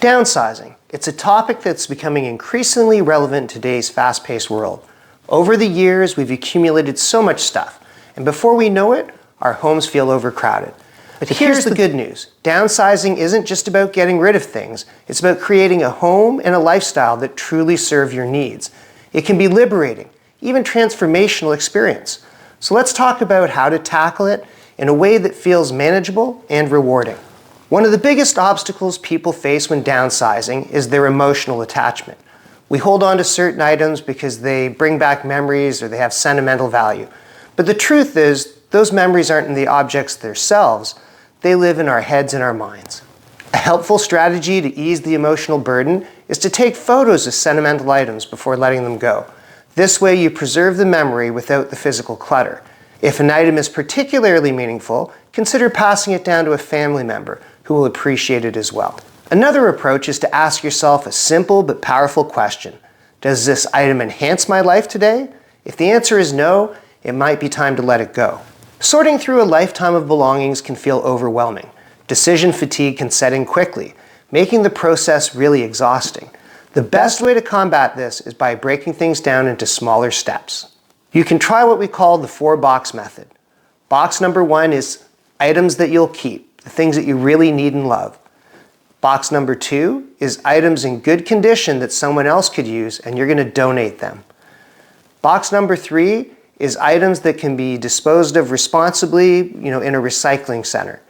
Downsizing. It's a topic that's becoming increasingly relevant in today's fast-paced world. Over the years, we've accumulated so much stuff, and before we know it, our homes feel overcrowded. But here's the good news. Downsizing isn't just about getting rid of things. It's about creating a home and a lifestyle that truly serve your needs. It can be liberating, even transformational experience. So let's talk about how to tackle it in a way that feels manageable and rewarding. One of the biggest obstacles people face when downsizing is their emotional attachment. We hold on to certain items because they bring back memories or they have sentimental value. But the truth is, those memories aren't in the objects themselves, they live in our heads and our minds. A helpful strategy to ease the emotional burden is to take photos of sentimental items before letting them go. This way you preserve the memory without the physical clutter. If an item is particularly meaningful, consider passing it down to a family member who will appreciate it as well. Another approach is to ask yourself a simple but powerful question. Does this item enhance my life today? If the answer is no, it might be time to let it go. Sorting through a lifetime of belongings can feel overwhelming. Decision fatigue can set in quickly, making the process really exhausting. The best way to combat this is by breaking things down into smaller steps. You can try what we call the 4-box method. Box number 1 is items that you'll keep, the things that you really need and love. Box number 2 is items in good condition that someone else could use and you're going to donate them. Box number 3 is items that can be disposed of responsibly, in a recycling center.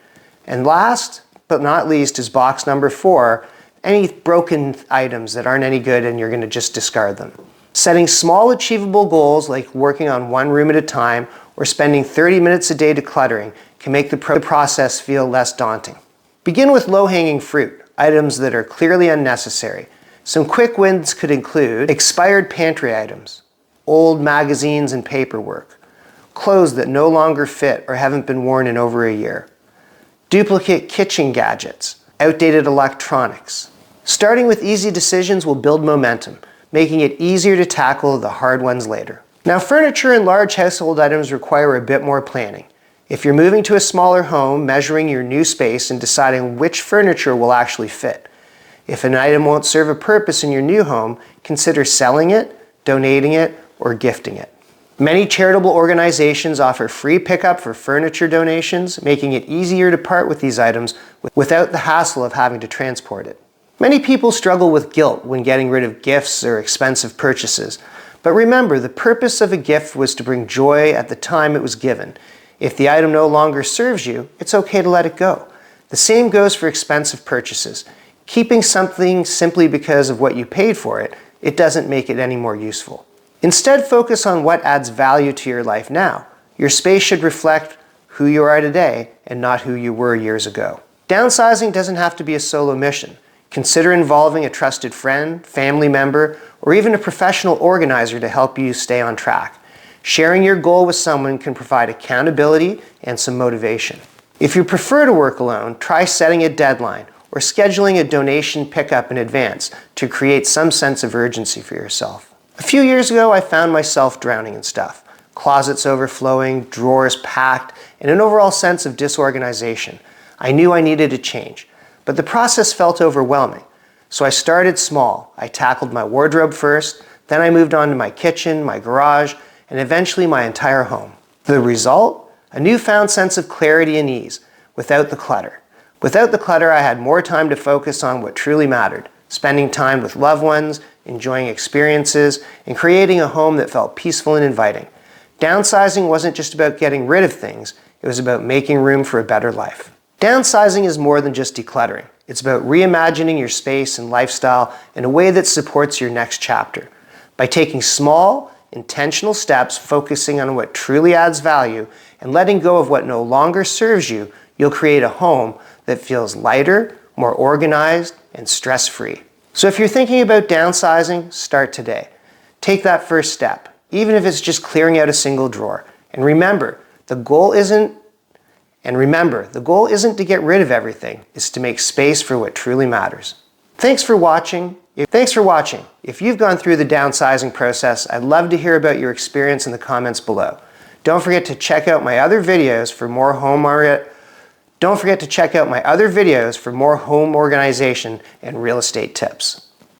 And last but not least is box number 4, any broken items that aren't any good and you're going to just discard them. Setting small achievable goals like working on one room at a time or spending 30 minutes a day decluttering can make the process feel less daunting. Begin with low-hanging fruit, items that are clearly unnecessary. Some quick wins could include expired pantry items, old magazines and paperwork, clothes that no longer fit or haven't been worn in over a year, duplicate kitchen gadgets, outdated electronics. Starting with easy decisions will build momentum, making it easier to tackle the hard ones later. Now, furniture and large household items require a bit more planning. If you're moving to a smaller home, measuring your new space and deciding which furniture will actually fit. If an item won't serve a purpose in your new home, consider selling it, donating it, or gifting it. Many charitable organizations offer free pickup for furniture donations, making it easier to part with these items without the hassle of having to transport it. Many people struggle with guilt when getting rid of gifts or expensive purchases. But remember, the purpose of a gift was to bring joy at the time it was given. If the item no longer serves you, it's okay to let it go. The same goes for expensive purchases. Keeping something simply because of what you paid for it, it doesn't make it any more useful. Instead, focus on what adds value to your life now. Your space should reflect who you are today and not who you were years ago. Downsizing doesn't have to be a solo mission. Consider involving a trusted friend, family member, or even a professional organizer to help you stay on track. Sharing your goal with someone can provide accountability and some motivation. If you prefer to work alone, try setting a deadline or scheduling a donation pickup in advance to create some sense of urgency for yourself. A few years ago, I found myself drowning in stuff. Closets overflowing, drawers packed, and an overall sense of disorganization. I knew I needed a change, but the process felt overwhelming. So I started small. I tackled my wardrobe first, then I moved on to my kitchen, my garage, and eventually my entire home. The result? A newfound sense of clarity and ease, without the clutter. Without the clutter, I had more time to focus on what truly mattered, spending time with loved ones, enjoying experiences, and creating a home that felt peaceful and inviting. Downsizing wasn't just about getting rid of things, it was about making room for a better life. Downsizing is more than just decluttering. It's about reimagining your space and lifestyle in a way that supports your next chapter. By taking small, intentional steps, focusing on what truly adds value, and letting go of what no longer serves you, you'll create a home that feels lighter, more organized, and stress-free. So if you're thinking about downsizing, start today. Take that first step, even if it's just clearing out a single drawer. And remember, the goal isn't to get rid of everything, it's to make space for what truly matters. Thanks for watching. If you've gone through the downsizing process, I'd love to hear about your experience in the comments below. Don't forget to check out my other videos for more Don't forget to check out my other videos for more home organization and real estate tips.